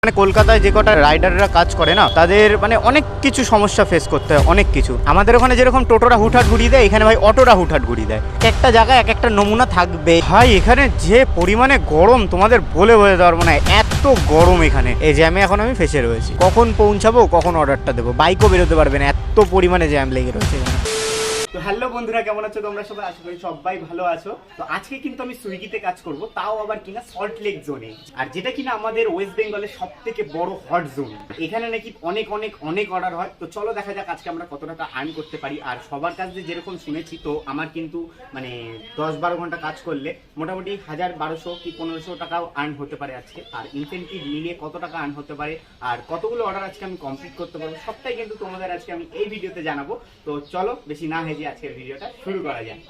মানে কলকাতায় যে কটা রাইডাররা কাজ করে না তাদের মানে অনেক কিছু সমস্যা ফেস করতে হয়, অনেক কিছু। আমাদের ওখানে যেরকম টোটোরা হুটহাট ঘুরিয়ে দেয়, এখানে ভাই অটোরা হুটহাট ঘুরিয়ে দেয়। একটা জায়গায় এক একটা নমুনা থাকবে ভাই। এখানে যে পরিমাণে গরম তোমাদের বলে বোঝাতে পারবো না, এত গরম এখানে। এই জ্যামে এখন আমি ফেসে রয়েছি, কখন পৌঁছাবো কখন অর্ডারটা দেবো, বাইকও বেরোতে পারবে না, এত পরিমাণে জ্যাম লেগে রয়েছে এখানে। তো হ্যালো বন্ধুরা, কেমন আছো তোমরা সবাই? আশা করি সবাই ভালো আছো। তো আজকে কিন্তু আমি সুইগিতে কাজ করব, তাও আবার কিনা সল্ট লেক জোনে, আর যেটা কিনা আমাদের ওয়েস্ট বেঙ্গলের সব থেকে বড় হট জোন। এখানে নাকি অনেক অনেক অনেক অর্ডার হয়। তো চলো দেখা যাক আজকে আমরা কত টাকা আর্ন করতে পারি। আর সবার কাছে যেরকম শুনেছি, তো আমার কিন্তু মানে 10-12 ঘন্টা কাজ করলে মোটামুটি 1000-1200 কি 1500 টাকাও আর্ন হতে পারে আজকে। আর ইনসেন্টিভ মিলিয়ে কত টাকা আর্ন হতে পারে আর কতগুলো অর্ডার আজকে আমি কমপ্লিট করতে পারবো, সবটাই কিন্তু তোমাদের আজকে আমি এই ভিডিওতে জানাবো। তো চলো বেশি না হেজে আজকের ভিডিওটা শুরু করা যায়।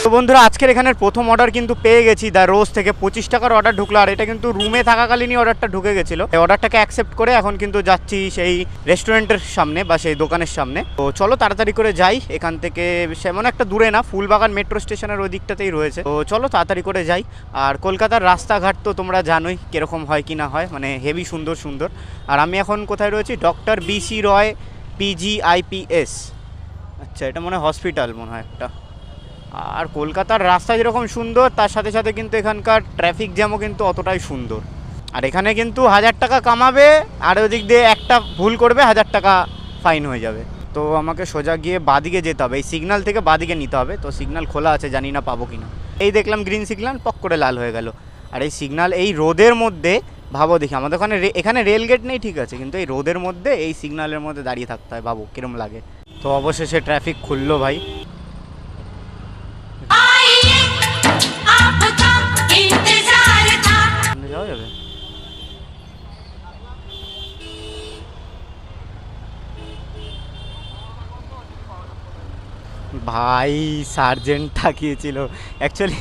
তো বন্ধুরা, আজকের এখানের প্রথম অর্ডার কিন্তু পেয়ে গেছি। দ্য রোজ থেকে 25 টাকার অর্ডার ঢুকলো, আর এটা কিন্তু রুমে থাকাকালীনই অর্ডারটা ঢুকে গেছিলো। এই অর্ডারটাকে অ্যাকসেপ্ট করে এখন কিন্তু যাচ্ছি সেই রেস্টুরেন্টের সামনে বা সেই দোকানের সামনে। তো চলো তাড়াতাড়ি করে যাই এখান থেকে। সেমন একটা দূরে না, ফুলবাগান মেট্রো স্টেশনের ওই দিকটাতেই রয়েছে। তো চলো তাড়াতাড়ি করে যাই। আর কলকাতার রাস্তাঘাট তো তোমরা জানোই কিরকম হয় কি না হয়, মানে হেভি সুন্দর সুন্দর। আর আমি এখন কোথায় রয়েছি? ডক্টর BC রয় PGIPS। আচ্ছা, এটা মনে হয় হসপিটাল মনে হয় একটা। আর কলকাতার রাস্তা যেরকম সুন্দর, তার সাথে সাথে কিন্তু এখানকার ট্রাফিক জ্যামও কিন্তু অতটাই সুন্দর। আর এখানে কিন্তু 1000 টাকা কামাবে, আর ওদিক দিয়ে একটা ভুল করবে 1000 টাকা ফাইন হয়ে যাবে। তো আমাকে সোজা গিয়ে বাদিকে যেতে হবে, এই সিগন্যাল থেকে বাদিকে নিতে হবে। তো সিগন্যাল খোলা আছে, জানি না পাবো কিনা। এই দেখলাম গ্রিন সিগন্যাল, পক করে লাল হয়ে গেল। আর এই সিগন্যাল এই রোদের মধ্যে, ভাবো দেখি, আমাদের এখানে রেলগেট নেই ঠিক আছে, কিন্তু এই রোদের মধ্যে এই সিগন্যালের মধ্যে দাঁড়িয়ে থাকতে হয়, ভাবো কিরম লাগে। তো অবশেষে ট্রাফিক খুললো ভাই। যাওয়া যাবে? ভাই সার্জেন্ট তাকিয়েছিল অ্যাকচুয়ালি,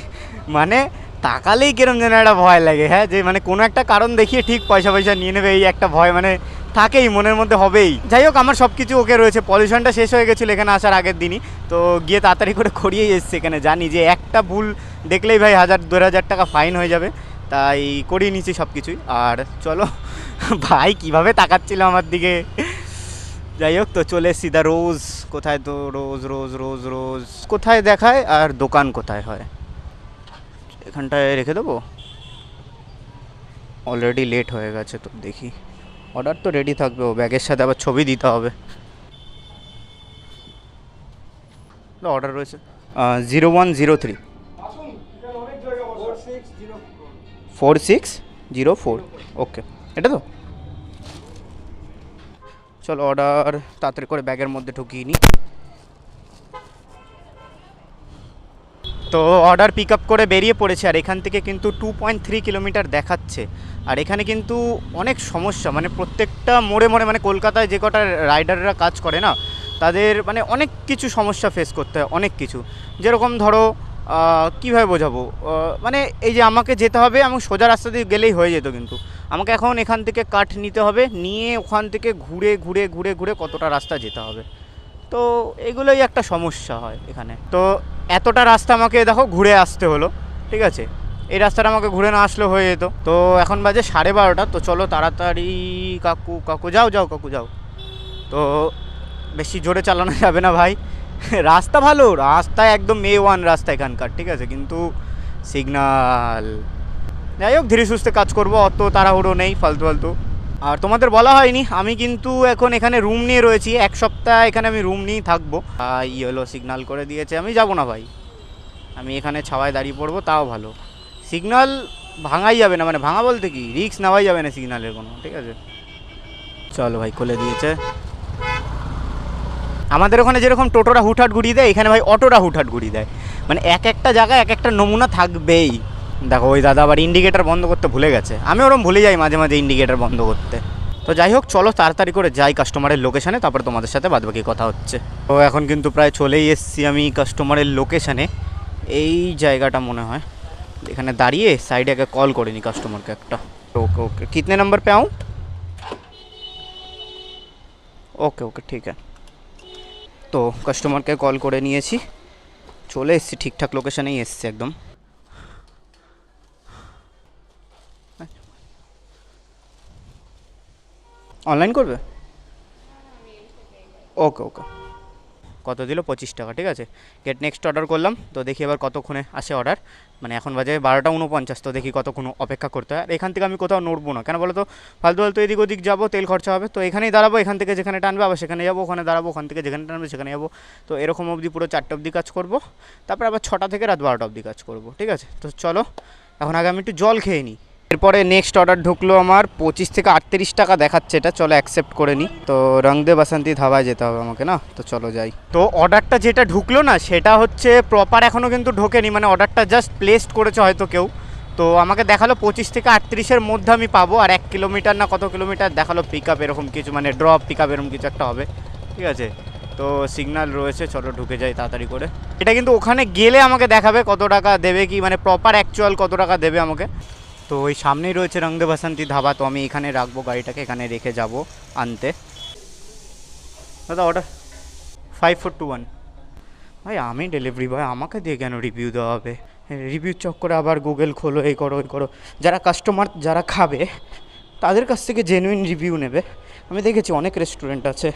মানে তাকালেই কিরম যেন একটা ভয় লাগে। হ্যাঁ, যে মানে কোনো একটা কারণ দেখিয়ে ঠিক পয়সা নিয়ে নেবে, এই একটা ভয় মানে থাকেই মনের মধ্যে, হবেই। যাই হোক, আমার সব কিছু ওকে রয়েছে। পলিউশনটা শেষ হয়ে গেছিলো এখানে আসার আগের দিনই, তো গিয়ে তাড়াতাড়ি করে করিয়েই এসছে। এখানে জানি যে একটা ভুল দেখলেই ভাই 1000-2000 টাকা ফাইন হয়ে যাবে, তাই করিয়ে নিচ্ছি সব কিছুই। আর চলো ভাই কিভাবে তাকাচ্ছিল আমার দিকে। যাই হোক, তো চলে এসছি দা রোজ। কোথায় তো রোজ রোজ রোজ রোজ কোথায় দেখায় আর দোকান কোথায় হয়? এখানটায় রেখে দেবো। অলরেডি লেট হয়ে গেছে, তো দেখি। অর্ডার তো রেডি থাকবে, ও ব্যাগের সাথে আবার ছবি দিতে হবে। অর্ডার রয়েছে 0103 4604। ওকে, এটা তো চলো অর্ডার তাড়াতাড়ি করে ব্যাগের মধ্যে ঢুকিয়ে নিই। তো অর্ডার পিক আপ করে বেরিয়ে পড়েছে, আর এখান থেকে কিন্তু 2.3 কিলোমিটার দেখাচ্ছে। আর এখানে কিন্তু অনেক সমস্যা, মানে প্রত্যেকটা মোড়ে মোড়ে, মানে কলকাতায় যে কটা রাইডাররা কাজ করে না তাদের মানে অনেক কিছু সমস্যা ফেস করতে হয়, অনেক কিছু। যেরকম ধরো কীভাবে বোঝাবো, মানে এই যে আমাকে যেতে হবে, আমি সোজা রাস্তা দিয়ে গেলেই হয়ে যেত, কিন্তু আমাকে এখন এখান থেকে কাট নিতে হবে, নিয়ে ওখান থেকে ঘুরে ঘুরে ঘুরে ঘুরে কতটা রাস্তা যেতে হবে। তো এগুলোই একটা সমস্যা হয় এখানে। তো এতটা রাস্তা আমাকে দেখো ঘুরে আসতে হলো, ঠিক আছে। এই রাস্তাটা আমাকে ঘুরে না আসলেও হয়ে যেত। তো এখন বাজে 12:30। তো চলো তাড়াতাড়ি, কাকু যাও যাও কাকু যাও। তো বেশি জোরে চালানো যাবে না ভাই, রাস্তা ভালো, রাস্তা একদম A1 রাস্তা এখানকার, ঠিক আছে, কিন্তু সিগনাল। যাই হোক, ধীরে সুস্থে কাজ করবো, অত তাড়াহুড়ো নেই ফালতু। আর তোমাদের বলা হয়নি, আমি কিন্তু এখন এখানে রুম নিয়ে রয়েছি, 1 সপ্তাহ এখানে আমি রুম নিয়েই থাকবো। হলো সিগনাল করে দিয়েছে, আমি যাব না ভাই, আমি এখানে ছাওয়ায় দাঁড়িয়ে পড়বো, তাও ভালো। সিগনাল ভাঙাই যাবে না, মানে ভাঙা বলতে কি, রিস্ক নেওয়াই যাবে না সিগনালের কোনো, ঠিক আছে। চলো ভাই, খুলে দিয়েছে। আমাদের ওখানে যেরকম টোটোরা হুটহাট ঘুরিয়ে দেয়, এখানে ভাই অটোরা হুটহাট ঘুরিয়ে দেয়। মানে এক একটা জায়গায় এক একটা নমুনা থাকবেই। দেখো ওই দাদা আবার ইন্ডিকেটার বন্ধ করতে ভুলে গেছে, আমি ওরকম ভুলে যাই মাঝে মাঝে ইন্ডিকেটার বন্ধ করতে। তো যাই হোক, চলো তাড়াতাড়ি করে যাই কাস্টমারের লোকেশানে, তারপর তোমাদের সাথে বাদবাকি কথা হচ্ছে। তো এখন কিন্তু প্রায় চলেই এসেছি আমি কাস্টমারের লোকেশানে। এই জায়গাটা মনে হয়, এখানে দাঁড়িয়ে সাইডে আগে কল করে নি কাস্টমারকে একটা। ওকে ওকে, কিতনে নম্বর পে আউঁ? ওকে ওকে, ঠিক আছে। তো কাস্টমারকে কল করে নিয়েছি, চলে এসেছি, ঠিকঠাক লোকেশানেই এসেছি একদম। অনলাইন করবে? ওকে ওকে। কত দিল? 25 টাকা, ঠিক আছে। গেট নেক্সট অর্ডার করলাম, তো দেখি এবার কতক্ষণে আসে অর্ডার। মানে এখন বাজে 12টা 49, তো দেখি কতক্ষণ অপেক্ষা করতে হয়। আর এখান থেকে আমি কোথাও নড়বো না, কেন বলো তো? ফালতু ফালতু এদিক ওদিক যাবো, তেল খরচা হবে। তো এখানেই দাঁড়াবো, এখান থেকে যেখানে টানবে আবার সেখানে যাবো, ওখানে দাঁড়াবো, ওখান থেকে যেখানে টানবে সেখানে যাবো। তো এরকম অবধি পুরো 4টা অবধি কাজ করবো, তারপর আবার 6টা থেকে রাত 12টা অবধি কাজ করবো, ঠিক আছে। তো চলো এখন আগে আমি একটু জল খেয়ে নিই। এরপরে নেক্সট অর্ডার ঢুকলো আমার 25 থেকে 38 টাকা দেখাচ্ছে এটা, চলো অ্যাকসেপ্ট করে নিই। তো রংদে বাসন্তী ধাবায় যেতে হবে আমাকে না, তো চলো যাই। তো অর্ডারটা যেটা ঢুকলো না সেটা হচ্ছে প্রপার এখনও কিন্তু ঢোকেনি, মানে অর্ডারটা জাস্ট প্লেসড করেছে হয়তো কেউ। তো আমাকে দেখালো 25 থেকে 38-এর মধ্যে আমি পাবো, আর 1 কিলোমিটার না কত কিলোমিটার দেখালো পিক আপ এরকম কিছু, মানে ড্রপ পিক আপ এরকম কিছু একটা হবে, ঠিক আছে। তো সিগন্যাল রয়েছে, চলো ঢুকে যাই তাড়াতাড়ি করে। এটা কিন্তু ওখানে গেলে আমাকে দেখাবে কত টাকা দেবে, কি মানে প্রপার অ্যাকচুয়াল কত টাকা দেবে আমাকে। তো ওই সামনেই রয়েছে রংদে বাসন্তী ধাবা, তো আমি এখানে রাখবো গাড়িটাকে, এখানে রেখে যাব আনতে। দাদা অর্ডার 5421। ভাই আমি ডেলিভারি বয়, আমাকে দিয়ে কেন রিভিউ দেওয়া হবে? রিভিউ চক করে আবার গুগল খোলো, এই করো ওই করো। যারা কাস্টমার যারা খাবে তাদের কাছ থেকে জেনুইন রিভিউ নেবে। আমি দেখেছি অনেক রেস্টুরেন্ট আছে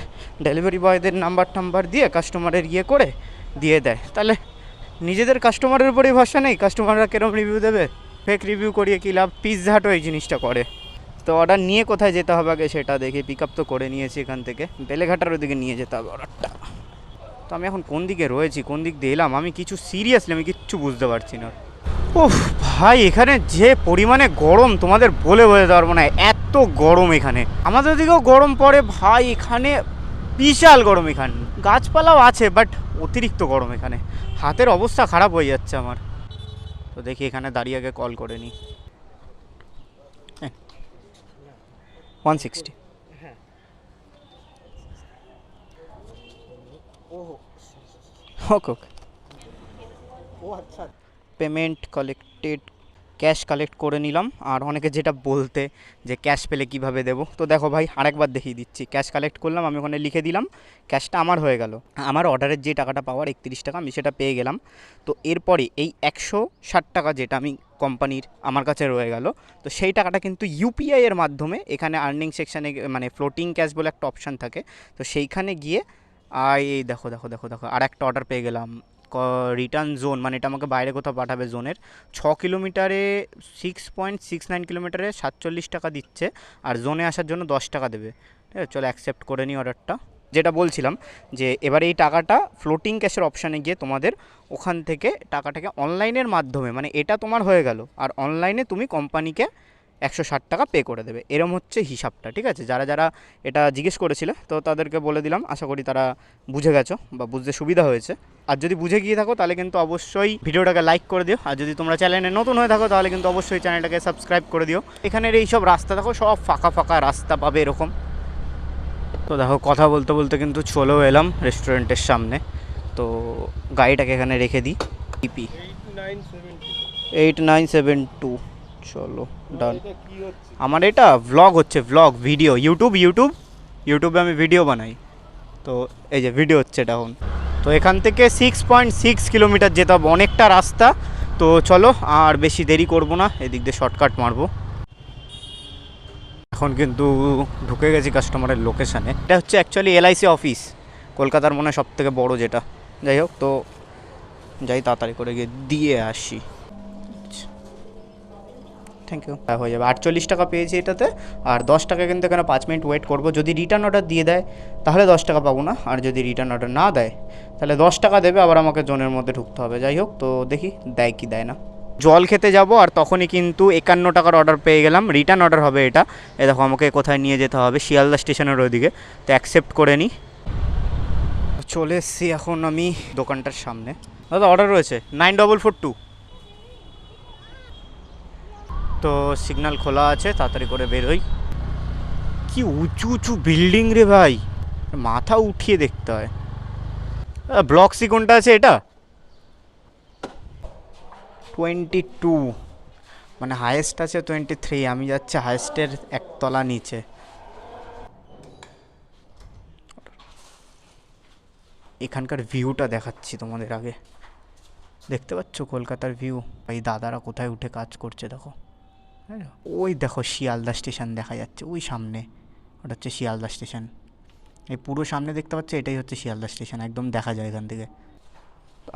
ডেলিভারি বয়দের নাম্বার দিয়ে কাস্টমারের করে দিয়ে দেয়, তাহলে নিজেদের কাস্টমারের উপরেই ভরসা নেই, কাস্টমাররা কেরম রিভিউ দেবে? ফেক রিভিউ করিয়ে কী লাভ? পিৎজা হাটও এই জিনিসটা করে। তো অর্ডার নিয়ে কোথায় যেতে হবে আগে সেটা দেখি। পিক আপ তো করে নিয়েছি এখান থেকে, বেলেঘাটার ওদিকে নিয়ে যেতে হবে অর্ডারটা। তো আমি এখন কোন দিকে রয়েছি, কোন দিক দিয়ে এলাম, আমি আমি কিচ্ছু বুঝতে পারছি না। ওহ ভাই, এখানে যে পরিমাণে গরম তোমাদের বলে বোঝাতে পারবো না, এত গরম এখানে। আমাদের দিকেও গরম পড়ে ভাই, এখানে বিশাল গরম। এখানে গাছপালাও আছে বাট অতিরিক্ত গরম এখানে, হাতের অবস্থা খারাপ হয়ে যাচ্ছে আমার। তো দেখি এখানে দাঁড়িয়ে আগে কল করে নিই। 160। ওকে ওকে। পেমেন্ট কালেক্টেড, ক্যাশ কালেক্ট করে নিলাম। আর অনেকে যেটা বলতে যে ক্যাশ পেলে কিভাবে দেবো, তো দেখো ভাই আরেকবার দেখিয়ে দিচ্ছি। ক্যাশ কালেক্ট করলাম, আমি ওখানে লিখে দিলাম, ক্যাশটা আমার হয়ে গেল। আমার অর্ডারের যে টাকাটা পাওয়ার 31 টাকা, আমি সেটা পেয়ে গেলাম। তো এরপরে এই 160 টাকা যেটা আমি কোম্পানির আমার কাছে রয়ে গেল, তো সেই টাকাটা কিন্তু ইউপিআই এর মাধ্যমে এখানে আর্নিং সেকশানে, মানে ফ্লোটিং ক্যাশ বলে একটা অপশান থাকে, তো সেইখানে গিয়ে এই দেখো দেখো দেখো দেখো আর একটা অর্ডার পেয়ে গেলাম। রিটার্ন জোন, মানে এটা আমাকে বাইরে কোথাও পাঠাবে জোনের। 6 কিলোমিটারে 6.69 কিলোমিটারে 47 টাকা দিচ্ছে, আর জোনে আসার জন্য 10 টাকা দেবে, ঠিক আছে। চলো অ্যাকসেপ্ট করে নিই অর্ডারটা। যেটা বলছিলাম যে এবার এই টাকাটা ফ্লোটিং ক্যাশের অপশানে গিয়ে তোমাদের ওখান থেকে টাকাটাকে অনলাইনের মাধ্যমে, মানে এটা তোমার হয়ে গেল, আর অনলাইনে তুমি কোম্পানিকে 160 টাকা পে করে দেবে, এরম হচ্ছে হিসাবটা, ঠিক আছে। যারা যারা এটা জিজ্ঞেস করেছিলে তো তাদেরকে বলে দিলাম, আশা করি তারা বুঝে গেছো বা বুঝতে সুবিধা হয়েছে। আর যদি বুঝে গিয়ে থাকো তাহলে কিন্তু অবশ্যই ভিডিওটাকে লাইক করে দিও, আর যদি তোমরা চ্যানেলে নতুন হয়ে থাকো তাহলে কিন্তু অবশ্যই চ্যানেলটাকে সাবস্ক্রাইব করে দিও। এখানের এইসব রাস্তা দেখো, সব ফাঁকা ফাঁকা রাস্তা পাবে এরকম। তো দেখো কথা বলতে বলতে কিন্তু চলেও এলাম রেস্টুরেন্টের সামনে। তো গাড়িটাকে এখানে রেখে দিই। ইপি 8972। চলো ডান। আমার এটা ভ্লগ হচ্ছে, ভ্লগ ভিডিও, ইউটিউবে আমি ভিডিও বানাই, তো এই যে ভিডিও হচ্ছে এটা এখন। তো এখান থেকে 6.6 কিলোমিটার যেতে হবে, অনেকটা রাস্তা। তো চলো আর বেশি দেরি করব না, এদিক দিয়ে শর্টকাট মারবো। এখন কিন্তু ঢুকে গেছি কাস্টমারের লোকেশানে। এটা হচ্ছে অ্যাকচুয়ালি এলআইসি অফিস, কলকাতার মনে হয় সবথেকে বড় যেটা। যাই হোক, তো যাই তাড়াতাড়ি করে গিয়ে দিয়ে আসি। Thank you. হয়ে যাবে 48 টাকা পেয়েছি এটাতে, আর 10 টাকা কিন্তু এখানে 5 মিনিট ওয়েট করবো। যদি রিটার্ন অর্ডার দিয়ে দেয় তাহলে 10 টাকা পাবো না, আর যদি রিটার্ন অর্ডার না দেয় তাহলে 10 টাকা দেবে, আবার আমাকে জোনের মধ্যে ঢুকতে হবে। যাই হোক, তো দেখি দেয় কি দেয় না। জল খেতে যাব, আর তখনই কিন্তু 51 টাকার অর্ডার পেয়ে গেলাম। রিটার্ন অর্ডার হবে এটা। এ দেখো আমাকে কোথায় নিয়ে যেতে হবে, শিয়ালদা স্টেশনের ওইদিকে। তো অ্যাকসেপ্ট করে নিই। চলে এসছি এখন আমি দোকানটার সামনে। দাদা অর্ডার রয়েছে 9442। তো সিগন্যাল খোলা আছে, তাড়াতাড়ি করে বেরোই। কি উঁচু উঁচু বিল্ডিং রে ভাই, মাথা উঠিয়ে দেখতে হয়। ব্লক সি কোনটা আছে এটা? 22, মানে হায়েস্ট আছে 23। আমি যাচ্ছি হায়েস্টের একতলা নিচে। এখানকার ভিউটা দেখাচ্ছি তোমাদের আগে, দেখতে পাচ্ছ কলকাতার ভিউ। এই দাদারা কোথায় উঠে কাজ করছে দেখো, ওই দেখো শিয়ালদা স্টেশন দেখা যাচ্ছে ওই সামনে, ওটা হচ্ছে শিয়ালদা স্টেশন। এই পুরো সামনে দেখতে পাচ্ছি, এটাই হচ্ছে শিয়ালদা স্টেশন, একদম দেখা যায় এখান থেকে।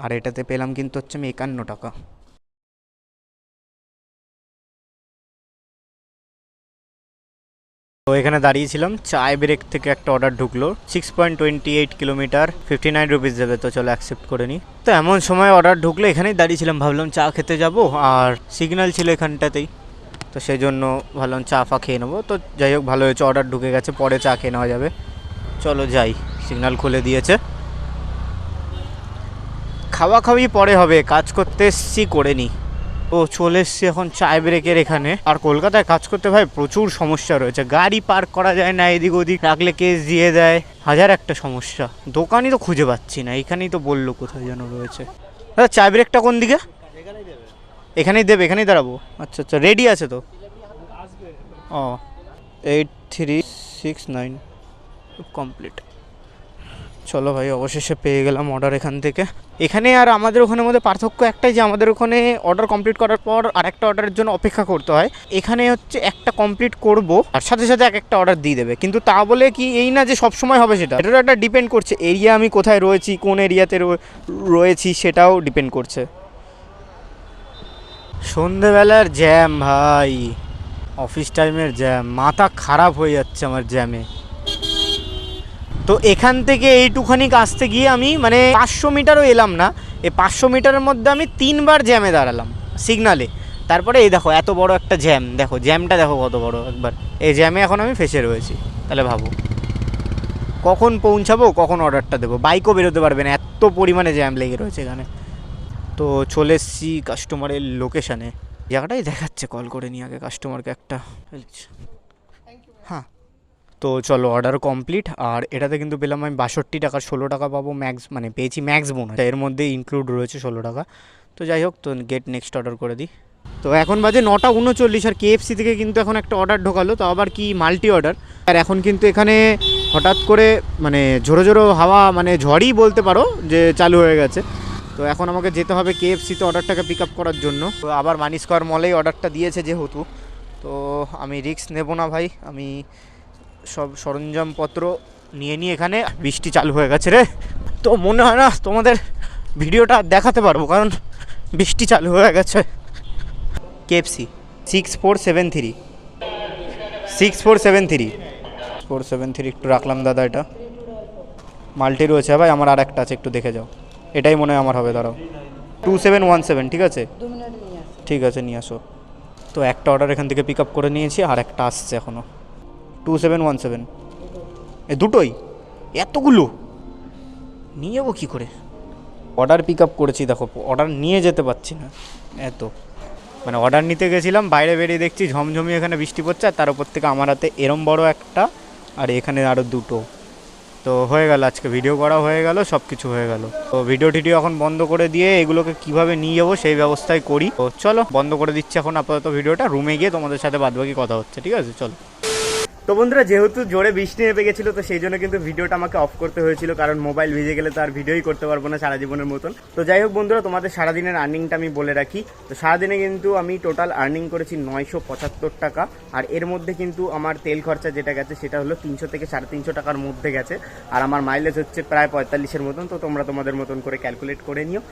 আর এটাতে পেলাম কিন্তু হচ্ছে আমি 51 টাকা। তো এখানে দাঁড়িয়েছিলাম, চায় ব্রেক থেকে একটা অর্ডার ঢুকলো 6.28 কিলোমিটার, 59 রুপিস দেবে। তো চলো অ্যাকসেপ্ট করে নিই। তো এমন সময় অর্ডার ঢুকলো, এখানেই দাঁড়িয়েছিলাম, ভাবলাম চা খেতে যাব, আর সিগন্যাল ছিল এখানটাতেই, তো সেই জন্য ভাবলাম চা ফা খেয়ে নেবো। তো যাই হোক, ভালো হয়েছে অর্ডার ঢুকে গেছে, পরে চা খেয়ে নেওয়া যাবে। চলো যাই, সিগন্যাল খুলে দিয়েছে। খাওয়া খাওয়ি পরে হবে, কাজ করতে এসছি, করে নিই। ও চলে এসছি এখন চায় ব্রেকের এখানে। আর কলকাতায় কাজ করতে ভাই প্রচুর সমস্যা রয়েছে, গাড়ি পার্ক করা যায় না, এদিক ওদিক রাখলে কেস দিয়ে দেয়, হাজার একটা সমস্যা। দোকানই তো খুঁজে পাচ্ছি না, এখানেই তো বললো কোথায় যেন রয়েছে। দাদা চায় ব্রেকটা কোন দিকে? এখানেই দেবে, এখানেই দাঁড়াবো? আচ্ছা আচ্ছা, রেডি আছে তো? ও 8369 কমপ্লিট। চলো ভাই, অবশেষে পেয়ে গেলাম অর্ডার এখান থেকে। এখানে আর আমাদের ওখানের মধ্যে পার্থক্য একটাই, যে আমাদের ওখানে অর্ডার কমপ্লিট করার পর আর একটা অর্ডারের জন্য অপেক্ষা করতে হয়। এখানে হচ্ছে একটা কমপ্লিট করব আর সাথে সাথে এক একটা অর্ডার দিয়ে দেবে। কিন্তু তা বলে কি এই না যে সব সময় হবে, সেটা এটারও একটা ডিপেন্ড করছে, এরিয়া আমি কোথায় রয়েছি, কোন এরিয়াতে রয়েছি সেটাও ডিপেন্ড করছে। সন্ধেবেলার জ্যাম ভাই, অফিস টাইমের জ্যাম, মাথা খারাপ হয়ে যাচ্ছে আমার জ্যামে। তো এখান থেকে এইটুখানি আসতে গিয়ে আমি মানে 500 মিটারও এলাম না, এই 500 মিটারের মধ্যে আমি 3বার জ্যামে দাঁড়ালাম সিগনালে। তারপরে এই দেখো এত বড় একটা জ্যাম, দেখো জ্যামটা দেখো কত বড় একবার। এই জ্যামে এখন আমি ফেসে রয়েছি। তাহলে ভাবো কখন পৌঁছাবো, কখন অর্ডারটা দেবো, বাইকও বেরোতে পারবে না, এত পরিমাণে জ্যাম লেগে রয়েছে এখানে। তো চলে এসছি কাস্টমারের লোকেশানে, জায়গাটাই দেখাচ্ছে, কল করে নিয়ে আগে কাস্টমারকে একটা। হ্যাঁ, তো চলো অর্ডার কমপ্লিট। আর এটাতে কিন্তু পেলাম আমি 62 টাকা, 16 টাকা পাবো ম্যাক্স, মানে পেয়েছি ম্যাক্স বোনাস, এর মধ্যে ইনক্লুড রয়েছে 16 টাকা। তো যাই হোক, তো গেট নেক্সট অর্ডার করে দিই। তো এখন বাজে 9:39, আর KFC থেকে কিন্তু এখন একটা অর্ডার ঢোকালো, তো আবার কি মাল্টি অর্ডার। আর এখন কিন্তু এখানে হঠাৎ করে মানে ঝোড়ো ঝোড়ো হাওয়া, মানে ঝড়ই বলতে পারো যে চালু হয়ে গেছে। তো এখন আমাকে যেতে হবে KFC-তে অর্ডারটাকে পিক আপ করার জন্য। তো আবার মানি স্কোয়ার মলেই অর্ডারটা দিয়েছে যেহেতু, তো আমি রিস্ক নেব না ভাই, আমি সব সরঞ্জামপত্র নিয়ে নিয়ে এখানে। বৃষ্টি চালু হয়ে গেছে রে, তো মনে হয় না তোমাদের ভিডিওটা দেখাতে পারবো, কারণ বৃষ্টি চালু হয়ে গেছে। KFC 6473 6473 একটু রাখলাম দাদা, এটা মাল্টি রয়েছে ভাই, আমার আর একটা আছে, একটু দেখে যাও, এটাই মনে হয় আমার হবে, দাঁড়াও। 2717, ঠিক আছে ঠিক আছে, নিয়ে আসো। তো একটা অর্ডার এখান থেকে পিক আপ করে নিয়েছি, আর একটা আসছে এখনও। 2717, এ দুটোই এতগুলো নিয়ে যাবো কী করে? অর্ডার পিক আপ করেছি, দেখো অর্ডার নিয়ে যেতে পারছি না, এত মানে অর্ডার নিতে গেছিলাম, বাইরে বেরিয়ে দেখছি ঝমঝমি এখানে বৃষ্টি পড়ছে, আর তার উপর থেকে আমার হাতে এরম বড় একটা, আর এখানে আরও দুটো। তো হয়ে গেল, আজকে ভিডিও করা হয়ে গেল, সব কিছু হয়ে গেল। তো ভিডিও এখন বন্ধ করে দিয়ে এগুলোকে কিভাবে নিয়ে যাবো সেই ব্যবস্থাই করি। তো চলো বন্ধ করে দিচ্ছি এখন আপাতত ভিডিওটা, রুমে গিয়ে তোমাদের সাথে বাদবাকি কথা হচ্ছে, ঠিক আছে চলো। তো বন্ধুরা, যেহেতু জোরে বৃষ্টি নেমে গেছিলো, তো সেই জন্য কিন্তু ভিডিওটা আমাকে অফ করতে হয়েছিল, কারণ মোবাইল ভিজে গেলে তো আর ভিডিওই করতে পারবো না সারা জীবনের মতন। তো যাই হোক বন্ধুরা, তোমাদের সারাদিনের আর্নিংটা আমি বলে রাখি। তো সারাদিনে কিন্তু আমি টোটাল আর্নিং করেছি 975 টাকা, আর এর মধ্যে কিন্তু আমার তেল খরচা যেটা গেছে সেটা হলো 300 থেকে 350 টাকার মধ্যে গেছে, আর আমার মাইলেজ হচ্ছে প্রায় 45-এর মতন। তো তোমরা তোমাদের মতন করে ক্যালকুলেট করে নিও।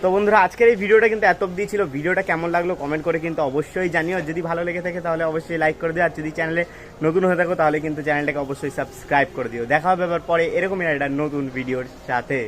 তো বন্ধুরা, আজকের এই ভিডিওটা কিন্তু এত অবধি ছিল। ভিডিওটা কেমন লাগলো কমেন্ট করে কিন্তু অবশ্যই জানিও, যদি ভালো লেগে থাকে তাহলে অবশ্যই লাইক করে দিও, আর যদি চ্যানেলে নতুন হয়ে থাকো তাহলে কিন্তু চ্যানেলটাকে অবশ্যই সাবস্ক্রাইব করে দিও। দেখা হবে আবার পরে এরকমই একটা নতুন ভিডিওর সাথে।